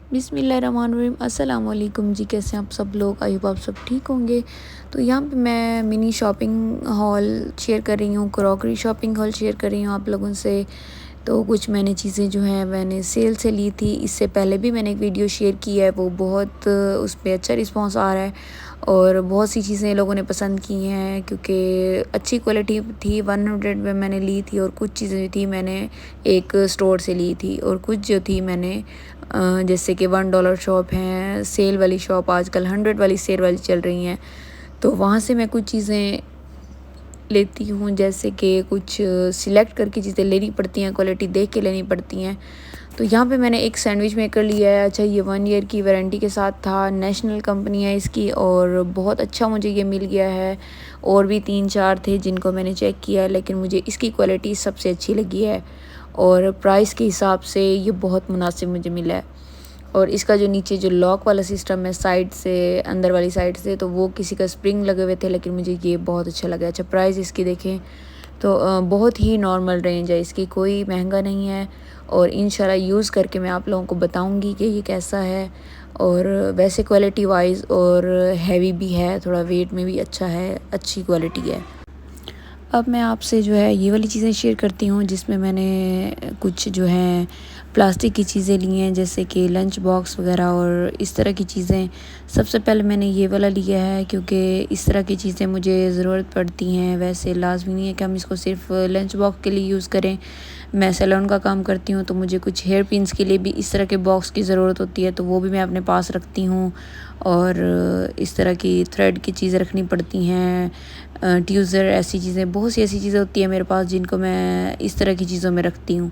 बिस्मिल्लाहिर्रहमानिर्रहीम अस्सलाम वालेकुम जी। कैसे हैं आप सब लोग? आई होप आप सब ठीक होंगे। तो यहाँ पे मैं मिनी शॉपिंग हॉल शेयर कर रही हूँ, क्रॉकरी शॉपिंग हॉल शेयर कर रही हूँ आप लोगों से। तो कुछ मैंने चीज़ें जो हैं मैंने सेल से ली थी। इससे पहले भी मैंने एक वीडियो शेयर की है, वो बहुत उस पे अच्छा रिस्पॉन्स आ रहा है और बहुत सी चीज़ें लोगों ने पसंद की हैं क्योंकि अच्छी क्वालिटी थी। 100 में मैंने ली थी और कुछ चीज़ें जो थी मैंने एक स्टोर से ली थी और कुछ जो थी मैंने जैसे कि $1 शॉप हैं, सेल वाली शॉप आजकल 100 वाली सेल वाली चल रही हैं, तो वहाँ से मैं कुछ चीज़ें लेती हूँ। जैसे कि कुछ सिलेक्ट करके चीज़ें लेनी पड़ती हैं, क्वालिटी देख के लेनी पड़ती हैं। तो यहाँ पे मैंने एक सैंडविच मेकर लिया है। अच्छा, ये 1 ईयर की वारंटी के साथ था, नेशनल कंपनी है इसकी और बहुत अच्छा मुझे ये मिल गया है। और भी 3-4 थे जिनको मैंने चेक किया, लेकिन मुझे इसकी क्वालिटी सबसे अच्छी लगी है और प्राइस के हिसाब से ये बहुत मुनासिब मुझे मिला है। और इसका जो नीचे जो लॉक वाला सिस्टम है साइड से, अंदर वाली साइड से, तो वो किसी का स्प्रिंग लगे हुए थे, लेकिन मुझे ये बहुत अच्छा लगा। अच्छा, प्राइस इसकी देखें तो बहुत ही नॉर्मल रेंज है इसकी, कोई महंगा नहीं है। और इंशाल्लाह यूज़ करके मैं आप लोगों को बताऊंगी कि ये कैसा है। और वैसे क्वालिटी वाइज और हैवी भी है, थोड़ा वेट में भी अच्छा है, अच्छी क्वालिटी है। अब मैं आपसे जो है ये वाली चीज़ें शेयर करती हूँ जिसमें मैंने कुछ जो है प्लास्टिक की चीज़ें ली हैं, जैसे कि लंच बॉक्स वगैरह और इस तरह की चीज़ें। सबसे पहले मैंने ये वाला लिया है क्योंकि इस तरह की चीज़ें मुझे ज़रूरत पड़ती हैं। वैसे लाजमी नहीं है कि हम इसको सिर्फ लंच बॉक्स के लिए यूज़ करें। मैं सैलून का काम करती हूँ तो मुझे कुछ हेयर पिन्स के लिए भी इस तरह के बॉक्स की ज़रूरत होती है, तो वो भी मैं अपने पास रखती हूँ। और इस तरह की थ्रेड की चीज़ें रखनी पड़ती हैं, ट्यूज़र, ऐसी चीज़ें, बहुत सी ऐसी चीज़ें होती हैं मेरे पास जिनको मैं इस तरह की चीज़ों में रखती हूँ।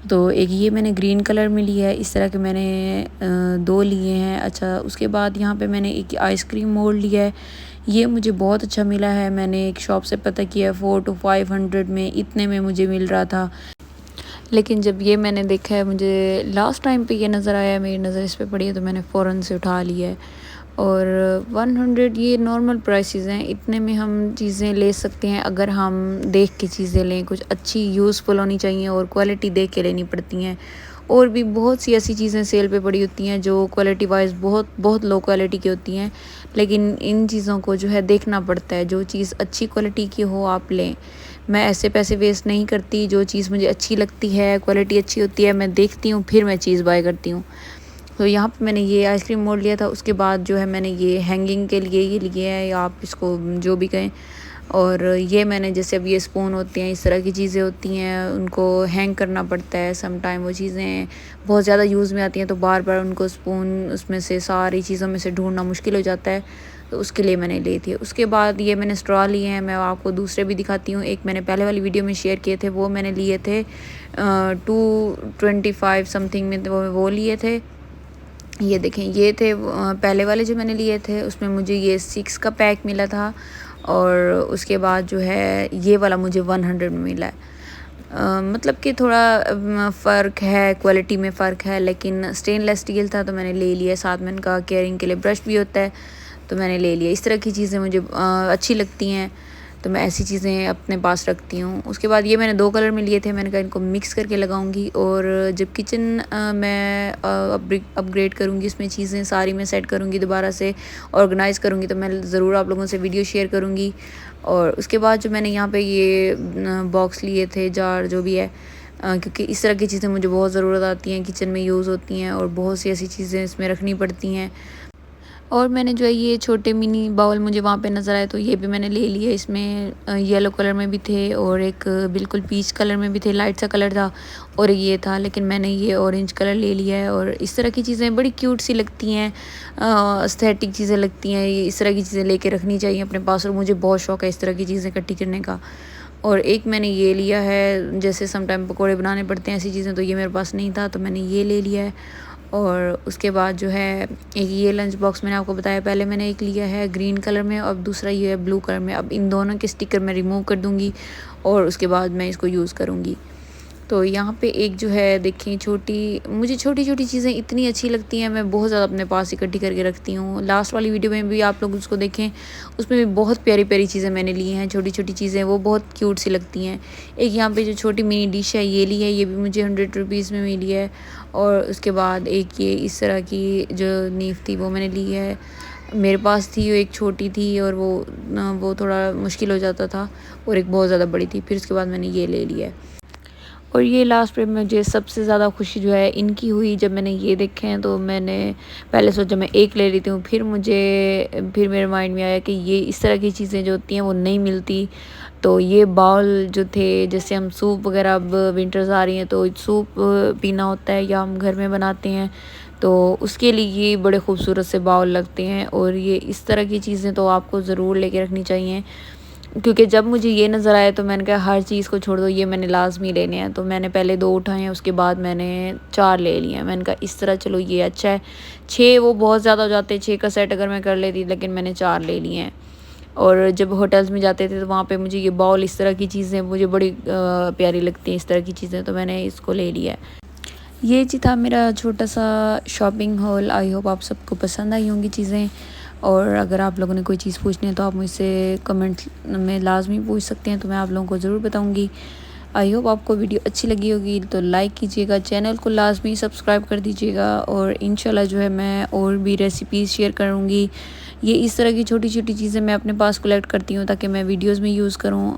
तो एक ये मैंने ग्रीन कलर में लिया है, इस तरह के मैंने 2 लिए हैं। अच्छा, उसके बाद यहाँ पे मैंने एक आइसक्रीम मोल्ड लिया है। ये मुझे बहुत अच्छा मिला है, मैंने एक शॉप से पता किया 400 to 500 में, इतने में मुझे मिल रहा था। लेकिन जब ये मैंने देखा है, मुझे लास्ट टाइम पे ये नज़र आया, मेरी नज़र इस पे पड़ी है, तो मैंने फ़ौरन से उठा लिया है। और 100 ये नॉर्मल प्राइसेस हैं, इतने में हम चीज़ें ले सकते हैं अगर हम देख के चीज़ें लें। कुछ अच्छी यूज़फुल होनी चाहिए और क्वालिटी देख के लेनी पड़ती हैं। और भी बहुत सी ऐसी चीज़ें सेल पे पड़ी होती हैं जो क्वालिटी वाइज बहुत बहुत लो क्वालिटी की होती हैं, लेकिन इन चीज़ों को जो है देखना पड़ता है। जो चीज़ अच्छी क्वालिटी की हो आप लें। मैं ऐसे पैसे वेस्ट नहीं करती, जो चीज़ मुझे अच्छी लगती है, क्वालिटी अच्छी होती है, मैं देखती हूँ फिर मैं चीज़ बाय करती हूँ। तो यहाँ पे मैंने ये आइसक्रीम मोल्ड लिया था। उसके बाद जो है मैंने ये हैंगिंग के लिए ये लिए है, या आप इसको जो भी कहें। और ये मैंने, जैसे अब ये स्पून होती हैं, इस तरह की चीज़ें होती हैं, उनको हैंग करना पड़ता है। सम टाइम वो चीज़ें बहुत ज़्यादा यूज़ में आती हैं तो बार बार उनको स्पून उसमें से सारी चीज़ों में से ढूंढना मुश्किल हो जाता है, तो उसके लिए मैंने ली थी। उसके बाद ये मैंने स्ट्रॉ लिए हैं, मैं आपको दूसरे भी दिखाती हूँ। एक मैंने पहले वाली वीडियो में शेयर किए थे, वो मैंने लिए थे 225 समथिंग में, तो वो लिए थे। ये देखें, ये थे पहले वाले जो मैंने लिए थे, उसमें मुझे ये 6 का पैक मिला था। और उसके बाद जो है ये वाला मुझे 100 में मिला है। मतलब कि थोड़ा फ़र्क है, क्वालिटी में फ़र्क है, लेकिन स्टेनलेस स्टील था तो मैंने ले लिया। साथ में इनका केयरिंग के लिए ब्रश भी होता है, तो मैंने ले लिया। इस तरह की चीज़ें मुझे अच्छी लगती हैं, तो मैं ऐसी चीज़ें अपने पास रखती हूँ। उसके बाद ये मैंने 2 कलर में लिए थे, मैंने कहा इनको मिक्स करके लगाऊंगी। और जब किचन मैं अपग्रेड करूँगी, इसमें चीज़ें सारी मैं सेट करूँगी, दोबारा से ऑर्गेनाइज़ करूँगी, तो मैं ज़रूर आप लोगों से वीडियो शेयर करूँगी। और उसके बाद जो मैंने यहाँ पे ये बॉक्स लिए थे, जार जो भी है, क्योंकि इस तरह की चीज़ें मुझे बहुत ज़रूरत आती हैं, किचन में यूज़ होती हैं और बहुत सी ऐसी चीज़ें इसमें रखनी पड़ती हैं। और मैंने जो है ये छोटे मिनी बाउल मुझे वहाँ पे नज़र आए, तो ये भी मैंने ले लिए। इसमें येलो कलर में भी थे और एक बिल्कुल पीच कलर में भी थे, लाइट सा कलर था और ये था, लेकिन मैंने ये ऑरेंज कलर ले लिया है। और इस तरह की चीज़ें बड़ी क्यूट सी लगती हैं, एस्थेटिक चीज़ें लगती हैं। ये इस तरह की चीज़ें लेके रखनी चाहिए अपने पास, और मुझे बहुत शौक है इस तरह की चीज़ें इकट्ठी करने का। और एक मैंने ये लिया है, जैसे सम टाइम पकौड़े बनाने पड़ते हैं ऐसी चीज़ें, तो ये मेरे पास नहीं था तो मैंने ये ले लिया है। और उसके बाद जो है एक ये लंच बॉक्स मैंने आपको बताया, पहले मैंने एक लिया है ग्रीन कलर में और दूसरा ये है ब्लू कलर में। अब इन दोनों के स्टिकर मैं रिमूव कर दूँगी और उसके बाद मैं इसको यूज़ करूँगी। तो यहाँ पे एक जो है देखें मुझे छोटी-छोटी चीज़ें इतनी अच्छी लगती हैं, मैं बहुत ज़्यादा अपने पास इकट्ठी करके रखती हूँ। लास्ट वाली वीडियो में भी आप लोग उसको देखें, उसमें भी बहुत प्यारी-प्यारी चीज़ें मैंने ली हैं, छोटी-छोटी चीज़ें वो बहुत क्यूट सी लगती हैं। एक यहाँ पे जो छोटी मिनी डिश है ये ली है, ये भी मुझे 100 रुपीज़ में मिली है। और उसके बाद एक ये इस तरह की जो नीफ थी वो मैंने ली है। मेरे पास थी वो एक छोटी थी और वो थोड़ा मुश्किल हो जाता था, और एक बहुत ज़्यादा बड़ी थी। फिर उसके बाद मैंने ये ले लिया है। और ये लास्ट पे मुझे सबसे ज़्यादा खुशी जो है इनकी हुई जब मैंने ये देखे हैं, तो मैंने पहले सोचा मैं एक ले लेती हूँ, फिर मेरे माइंड में आया कि ये इस तरह की चीज़ें जो होती हैं वो नहीं मिलती। तो ये बाउल जो थे, जैसे हम सूप वगैरह, अब विंटर्स आ रही हैं तो सूप पीना होता है या हम घर में बनाते हैं, तो उसके लिए ये बड़े खूबसूरत से बाउल लगते हैं। और ये इस तरह की चीज़ें तो आपको ज़रूर लेके रखनी चाहिए, क्योंकि जब मुझे ये नज़र आया तो मैंने कहा हर चीज़ को छोड़ दो, ये मैंने लाज़मी लेने हैं। तो मैंने पहले 2 उठाए हैं, उसके बाद मैंने 4 ले लिए हैं। मैंने कहा इस तरह चलो ये अच्छा है। 6 वो बहुत ज़्यादा हो जाते, 6 का सेट अगर मैं कर लेती, लेकिन मैंने 4 ले लिए हैं। और जब होटल्स में जाते थे तो वहाँ पे मुझे ये बाउल, इस तरह की चीज़ें मुझे बड़ी प्यारी लगती हैं, इस तरह की चीज़ें, तो मैंने इसको ले लिया है। ये जी था मेरा छोटा-सा शॉपिंग हॉल। आई होप आप सबको पसंद आई होंगी चीज़ें। और अगर आप लोगों ने कोई चीज़ पूछनी है तो आप मुझसे कमेंट में लाज़मी पूछ सकते हैं, तो मैं आप लोगों को ज़रूर बताऊँगी। आई होप आपको वीडियो अच्छी लगी होगी, तो लाइक कीजिएगा, चैनल को लाज़मी सब्सक्राइब कर दीजिएगा। और इंशाल्लाह जो है मैं और भी रेसिपीज़ शेयर करूँगी। ये इस तरह की छोटी-छोटी चीज़ें मैं अपने पास कलेक्ट करती हूँ ताकि मैं वीडियोज़ में यूज़ करूँ।